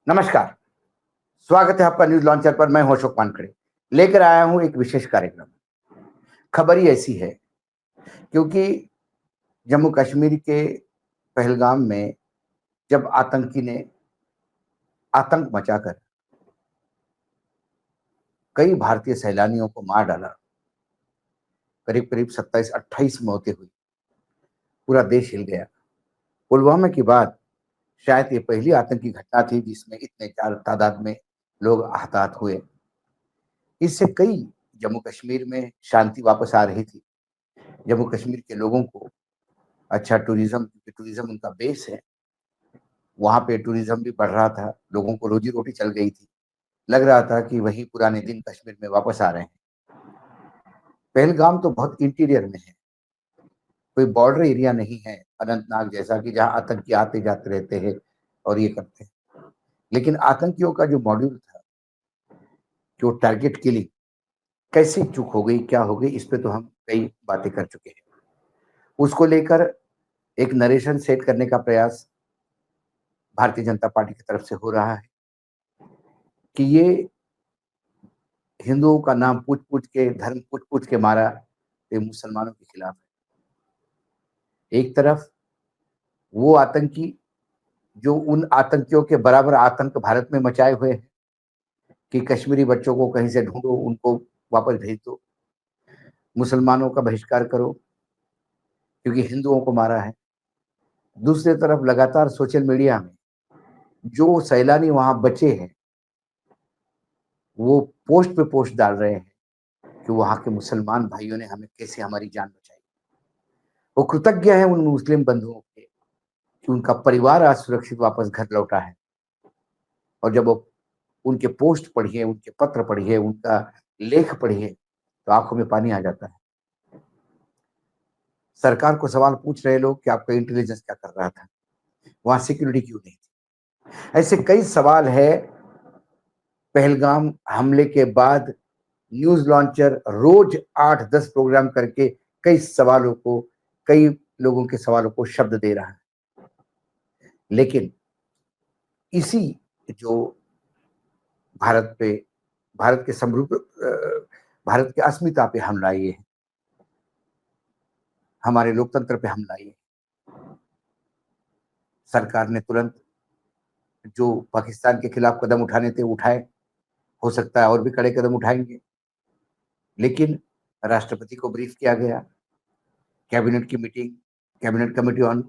नमस्कार। स्वागत है आपका न्यूज लॉन्चर पर। मैं हूं अशोक वानखेड़े। लेकर आया हूं एक विशेष कार्यक्रम। खबर ही ऐसी है क्योंकि जम्मू कश्मीर के पहलगाम में जब आतंकी ने आतंक मचाकर कई भारतीय सैलानियों को मार डाला, करीब करीब 27-28 मौतें हुई, पूरा देश हिल गया। पुलवामा के बाद शायद ये पहली आतंकी घटना थी जिसमें इतने तादाद में लोग हताहत हुए। इससे कई जम्मू कश्मीर में शांति वापस आ रही थी। जम्मू कश्मीर के लोगों को अच्छा टूरिज्म, क्योंकि टूरिज्म उनका बेस है, वहां पे टूरिज्म भी बढ़ रहा था, लोगों को रोजी रोटी चल गई थी। लग रहा था कि वही पुराने दिन कश्मीर में वापस आ रहे हैं। पहलगाम तो बहुत इंटीरियर में है, कोई बॉर्डर एरिया नहीं है अनंतनाग जैसा कि जहां आतंकी आते जाते रहते हैं और ये करते हैं। लेकिन आतंकियों का जो मॉड्यूल था, जो टारगेट किलिंग, कैसे चूक हो गई, क्या हो गई, इस पे तो हम कई बातें कर चुके हैं। उसको लेकर एक नरेशन सेट करने का प्रयास भारतीय जनता पार्टी की तरफ से हो रहा है कि ये हिंदुओं का नाम पूछ पूछ के, धर्म पूछ पूछ के मारा, ये मुसलमानों के खिलाफ है। एक तरफ वो आतंकी जो उन आतंकियों के बराबर आतंक भारत में मचाए हुए हैं कि कश्मीरी बच्चों को कहीं से ढूंढो, उनको वापस भेज दो, मुसलमानों का बहिष्कार करो क्योंकि हिंदुओं को मारा है। दूसरी तरफ लगातार सोशल मीडिया में जो सैलानी वहां बचे हैं वो पोस्ट पे पोस्ट डाल रहे हैं कि वहां के मुसलमान भाइयों ने हमें कैसे हमारी जान बचाई। वो कृतज्ञ है उन मुस्लिम बंधुओं के कि उनका परिवार आज सुरक्षित वापस घर लौटा है। और जब वो उनके पोस्ट पढ़िए, उनके पत्र पढ़िए, उनका लेख पढ़िए तो आंखों में पानी आ जाता है। सरकार को सवाल पूछ रहे लोग कि आपका इंटेलिजेंस क्या कर रहा था, वहां सिक्योरिटी क्यों नहीं थी। ऐसे कई सवाल है। पहलगाम हमले के बाद न्यूज लॉन्चर रोज 8-10 प्रोग्राम करके कई सवालों को, कई लोगों के सवालों को शब्द दे रहा है। लेकिन इसी जो भारत पे, भारत के समृद्ध, भारत की अस्मिता पे हमला ये है, हमारे लोकतंत्र पे हमला ये है। सरकार ने तुरंत जो पाकिस्तान के खिलाफ कदम उठाने थे उठाए, हो सकता है और भी कड़े कदम उठाएंगे। लेकिन राष्ट्रपति को ब्रीफ किया गया, कैबिनेट की meeting, cabinet committee on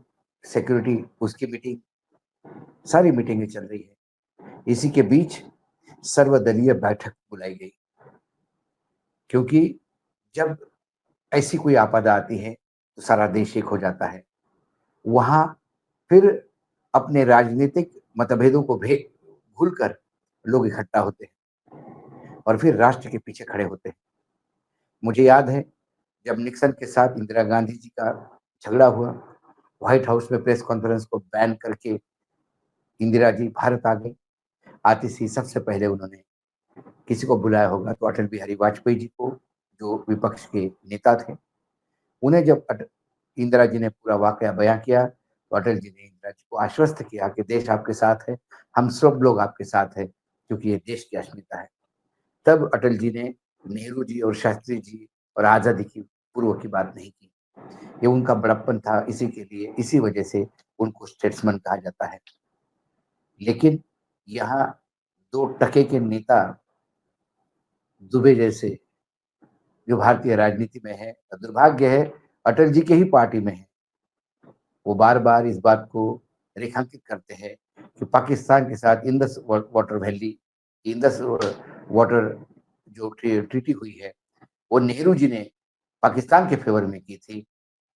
security, उसकी मीटिंग, सारी मीटिंगें चल रही है। इसी के बीच सर्वदलीय बैठक बुलाई गई क्योंकि जब ऐसी कोई आपदा आती है तो सारा देश एक हो जाता है। वहां फिर अपने राजनीतिक मतभेदों को भूलकर लोग इकट्ठा होते हैं और फिर राष्ट्र के पीछे खड़े होते हैं। मुझे याद है जब निक्सन के साथ इंदिरा गांधी जी का झगड़ा हुआ, व्हाइट हाउस में प्रेस कॉन्फ्रेंस को बैन करके इंदिरा जी भारत आ गई। आती सी सबसे पहले उन्होंने किसी को बुलाया होगा तो अटल बिहारी वाजपेयी जी को, जो विपक्ष के नेता थे। उन्हें जब इंदिरा जी ने पूरा वाकया बयां किया तो अटल जी ने इंदिरा जी को आश्वस्त किया कि देश आपके साथ है, हम सब लोग आपके साथ है, क्योंकि ये देश की अस्मिता है। तब अटल जी ने नेहरू जी और शास्त्री जी और आजादी की पूर्व की बात नहीं की। ये उनका बड़प्पन था, इसी के लिए, इसी वजह से उनको स्टेट्समैन कहा जाता है। लेकिन यहाँ दो टके के नेता दुबे जैसे जो भारतीय राजनीति में है, दुर्भाग्य है अटल जी के ही पार्टी में है, वो बार बार इस बात को रेखांकित करते हैं कि पाकिस्तान के साथ Indus water valley, Indus water जो ट्रीटी हुई है वो नेहरू जी ने पाकिस्तान के फेवर में की थी,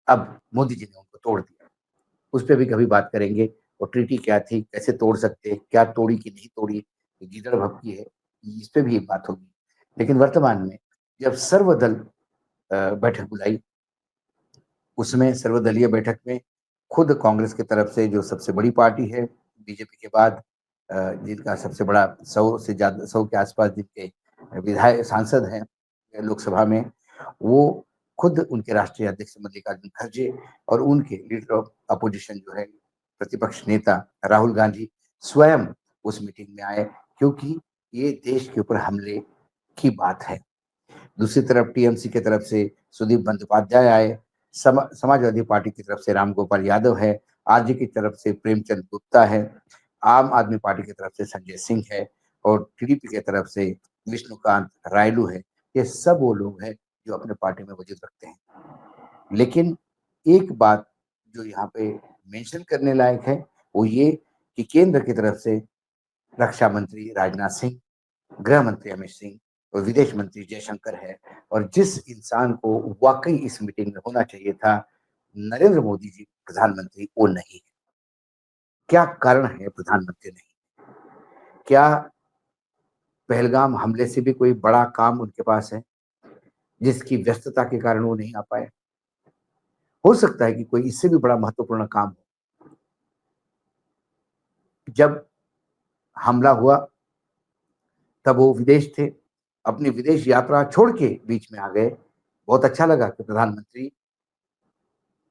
अब मोदी जी ने उनको तोड़ दिया। उस पर भी कभी बात करेंगे। वो ट्रीटी क्या थी, कैसे तोड़ सकते, क्या तोड़ी कि नहीं तोड़ी, गीदड़ भपकी है, इस पे भी एक बात होगी। लेकिन वर्तमान में जब सर्वदल बैठक बुलाई, उसमें सर्वदलीय बैठक में खुद कांग्रेस की तरफ से, जो सबसे बड़ी पार्टी है बीजेपी के बाद, जिनका सबसे बड़ा 100 से ज्यादा, 100 के आसपास जिनके विधायक सांसद हैं लोकसभा में, वो खुद उनके राष्ट्रीय अध्यक्ष मल्लिकार्जुन खड़गे और उनके लीडर ऑफ अपोजिशन जो है प्रतिपक्ष नेता राहुल गांधी स्वयं उस मीटिंग में आए, क्योंकि ये देश के ऊपर हमले की बात है। दूसरी तरफ टीएमसी की तरफ से सुदीप बंदोपाध्याय आए, समाजवादी पार्टी की तरफ से रामगोपाल यादव है, आरजे की तरफ से प्रेमचंद गुप्ता है, आम आदमी पार्टी की तरफ से संजय सिंह है और टीडीपी की तरफ से विष्णुकांत रायलू है। ये सब वो लोग हैं जो अपने पार्टी में वजूद रखते हैं। लेकिन एक बात जो यहाँ पे मेंशन करने लायक है वो ये कि केंद्र की तरफ से रक्षा मंत्री राजनाथ सिंह, गृह मंत्री अमित सिंह और विदेश मंत्री जयशंकर है, और जिस इंसान को वाकई इस मीटिंग में होना चाहिए था, नरेंद्र मोदी जी प्रधानमंत्री, वो नहीं है। क्या कारण है प्रधानमंत्री नहीं? क्या पहलगाम हमले से भी कोई बड़ा काम उनके पास है जिसकी व्यस्तता के कारण वो नहीं आ पाए? हो सकता है कि कोई इससे भी बड़ा महत्वपूर्ण काम हो। जब हमला हुआ तब वो विदेश थे, अपनी विदेश यात्रा छोड़ के बीच में आ गए। बहुत अच्छा लगा कि प्रधानमंत्री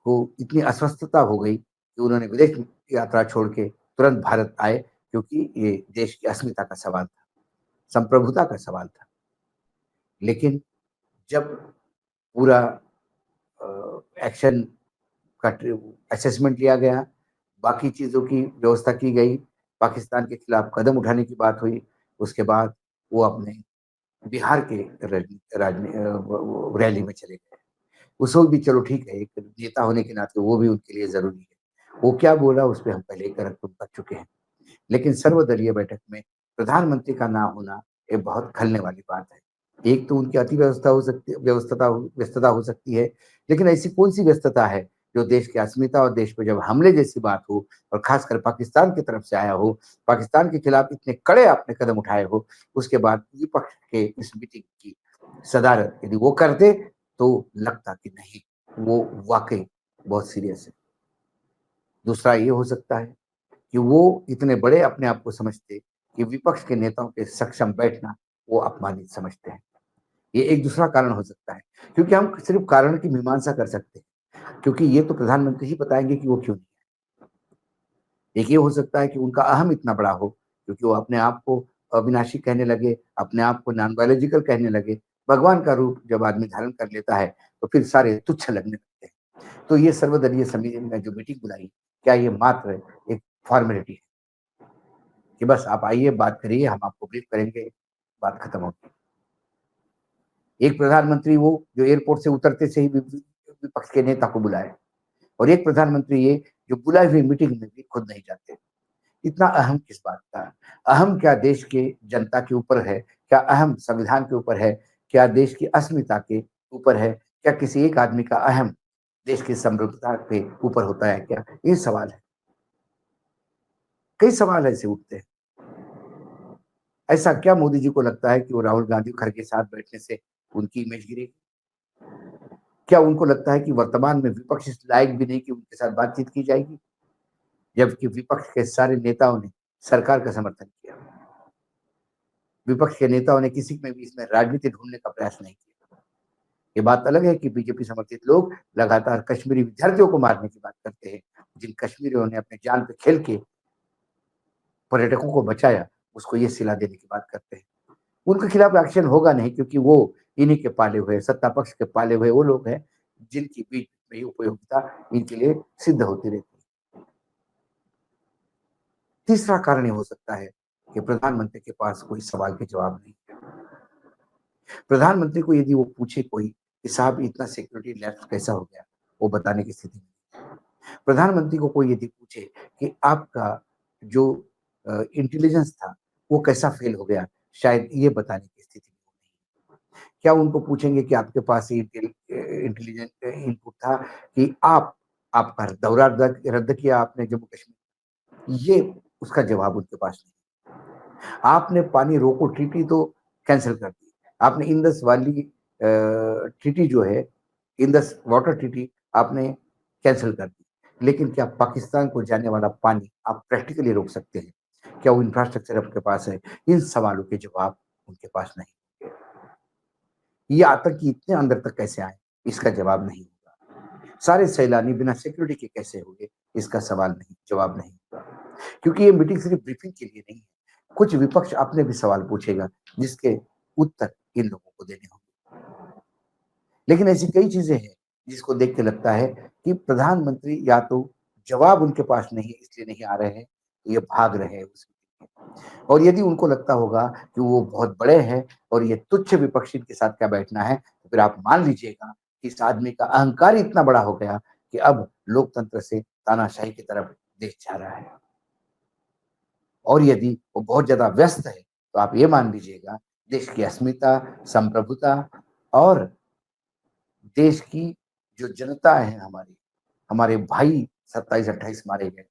को इतनी अस्वस्थता हो गई कि उन्होंने विदेश यात्रा छोड़ के तुरंत भारत आए, क्योंकि ये देश की अस्मिता का सवाल था, संप्रभुता का सवाल था। लेकिन जब पूरा एक्शन का असेसमेंट लिया गया, बाकी चीज़ों की व्यवस्था की गई, पाकिस्तान के खिलाफ कदम उठाने की बात हुई, उसके बाद वो अपने बिहार के रैली में चले गए। उस वक़्त भी चलो ठीक है, एक नेता होने के नाते वो भी उनके लिए ज़रूरी है। वो क्या बोला उस पे हम पहले ही कर चुके हैं। लेकिन सर्वदलीय बैठक में प्रधानमंत्री का ना होना ये बहुत खलने वाली बात है। एक तो उनकी अति व्यवस्था हो सकती व्यस्तता हो सकती है, लेकिन ऐसी कौन-सी व्यस्तता है जो देश की अस्मिता और देश पे जब हमले जैसी बात हो और खासकर पाकिस्तान की तरफ से आया हो, पाकिस्तान के खिलाफ इतने कड़े आपने कदम उठाए हो, उसके बाद विपक्ष के इस मीटिंग की सदारत यदि वो करते तो लगता कि नहीं, वो वाक़ई बहुत सीरियस है। दूसरा ये हो सकता है कि वो इतने बड़े अपने आप को समझते कि विपक्ष के नेताओं के सक्षम बैठना वो अपमानित समझते हैं। ये एक दूसरा कारण हो सकता है, क्योंकि हम सिर्फ कारण की मीमांसा कर सकते हैं, क्योंकि ये तो प्रधानमंत्री ही बताएंगे कि वो क्यों नहीं। एक ये हो सकता है कि उनका अहम इतना बड़ा हो क्योंकि वो अपने आप को अविनाशी कहने लगे, अपने आप को नॉन बायोलॉजिकल कहने लगे। भगवान का रूप जब आदमी धारण कर लेता है तो फिर सारे तुच्छ लगने लगते हैं। तो ये सर्वदलीय समिति ने जो मीटिंग बुलाई, क्या ये मात्र एक फॉर्मेलिटी है कि बस आप आइए, बात करिए, हम आपको ब्रीफ करेंगे, बात खत्म होगी? एक प्रधानमंत्री वो जो एयरपोर्ट से उतरते से ही विपक्ष के नेता को बुलाए, और एक प्रधानमंत्री ये जो बुलाई हुई मीटिंग में भी खुद नहीं जाते। इतना अहम किस बात का? अहम क्या देश के जनता के ऊपर है? क्या अहम संविधान के ऊपर है? क्या देश की अस्मिता के ऊपर है? क्या किसी एक आदमी का अहम देश की समृद्धता के ऊपर होता है क्या? ये सवाल है। कई सवाल ऐसे उठते हैं। ऐसा क्या मोदी जी को लगता है कि वो राहुल गांधी खड़गे के साथ बैठने से उनकी इमेज गिरेगी? क्या उनको लगता है कि वर्तमान में विपक्ष इस लायक भी नहीं कि उनके साथ बातचीत की जाएगी? जबकि विपक्ष के सारे नेताओं ने सरकार का समर्थन किया। विपक्ष के नेताओं ने किसी में भी इसमें राजनीति ढूंढने का प्रयास नहीं किया। ये बात अलग है कि बीजेपी समर्थित लोग लगातार कश्मीरी विद्यार्थियों को मारने की बात करते हैं। जिन कश्मीरियों ने अपने जान पे खेल के पर्यटकों को बचाया, उसको ये सिला देने की बात करते हैं। उनके खिलाफ एक्शन होगा नहीं, क्योंकि वो इन्हीं के पाले हुए, सत्ता पक्ष के पाले हुए वो लोग हैं जिनकी बीच में उपयोगिता इनके लिए सिद्ध होती रहती है। तीसरा कारण ये हो सकता है कि प्रधानमंत्री के पास कोई सवाल के जवाब नहीं है। प्रधानमंत्री को यदि वो पूछे कोई कि साहब इतना सिक्योरिटी लैप्स कैसा हो गया, वो बताने की स्थिति में नहीं है। प्रधानमंत्री को कोई यदि पूछे कि आपका जो इंटेलिजेंस था वो कैसा फेल हो गया, शायद ये बताने की स्थिति में वो नहीं है। क्या उनको पूछेंगे कि आपके पास इंटेलिजेंट इनपुट था कि आपका दौरा रद्द रद्द किया आपने जम्मू कश्मीर? ये उसका जवाब उनके पास नहीं। आपने पानी रोको ट्रीटी तो कैंसिल कर दी। आपने इंडस वैली ट्रीटी जो है, इंडस वाटर ट्रीटी आपने कैंसिल कर दी। लेकिन क्या पाकिस्तान को जाने वाला पानी आप प्रैक्टिकली रोक सकते हैं? क्या वो इंफ्रास्ट्रक्चर आपके पास है? इन सवालों के जवाब उनके पास नहीं। ये आतंकी इतने अंदर तक कैसे आए? इसका जवाब नहीं होगा। सारे सैलानी बिना सिक्योरिटी के कैसे हुए? इसका सवाल नहीं, जवाब नहीं होगा। क्योंकि ये मीटिंग सिर्फ ब्रीफिंग के लिए नहीं है। कुछ विपक्ष अपने भी सवाल पूछेगा, जिसके उत्तर इन लोगों को देने होंगे। लेकिन ऐसी कई चीजें हैं जिसको देख के लगता है कि प्रधानमंत्री या तो जवाब उनके पास नहीं है इसलिए नहीं आ रहे हैं, ये भाग रहे हैं उस मीटिंग में। और यदि उनको लगता होगा कि वो बहुत बड़े हैं और ये तुच्छ विपक्षी के साथ क्या बैठना है, तो फिर आप मान लीजिएगा कि इस आदमी का अहंकार इतना बड़ा हो गया कि अब लोकतंत्र से तानाशाही की तरफ देश जा रहा है। और यदि वो बहुत ज्यादा व्यस्त है, तो आप ये मान लीजिएगा देश की अस्मिता, संप्रभुता और देश की जो जनता है हमारी, हमारे भाई 27-28 मारे गए,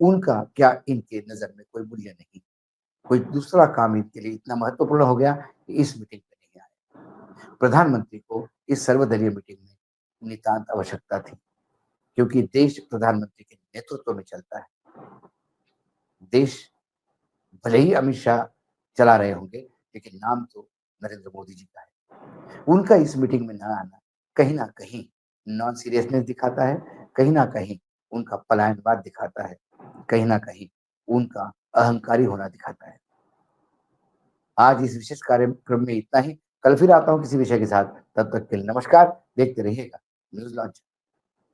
उनका क्या इनके नजर में कोई मूल्य नहीं, कोई दूसरा काम इनके लिए इतना महत्वपूर्ण हो गया कि इस मीटिंग में नहीं आए। प्रधानमंत्री को इस सर्वदलीय मीटिंग में नितांत आवश्यकता थी, क्योंकि देश प्रधानमंत्री के नेतृत्व में चलता है। देश भले ही अमित शाह चला रहे होंगे, लेकिन नाम तो नरेंद्र मोदी जी का है। उनका इस मीटिंग में ना आना कहीं ना कहीं नॉन सीरियसनेस दिखाता है, कहीं ना कहीं उनका पलायनवाद दिखाता है, कहीं ना कहीं उनका अहंकारी होना दिखाता है। आज इस विशेष कार्यक्रम में इतना ही। कल फिर आता हूँ किसी विषय के साथ। तब तक के लिए नमस्कार। देखते रहिएगा न्यूज लॉन्च।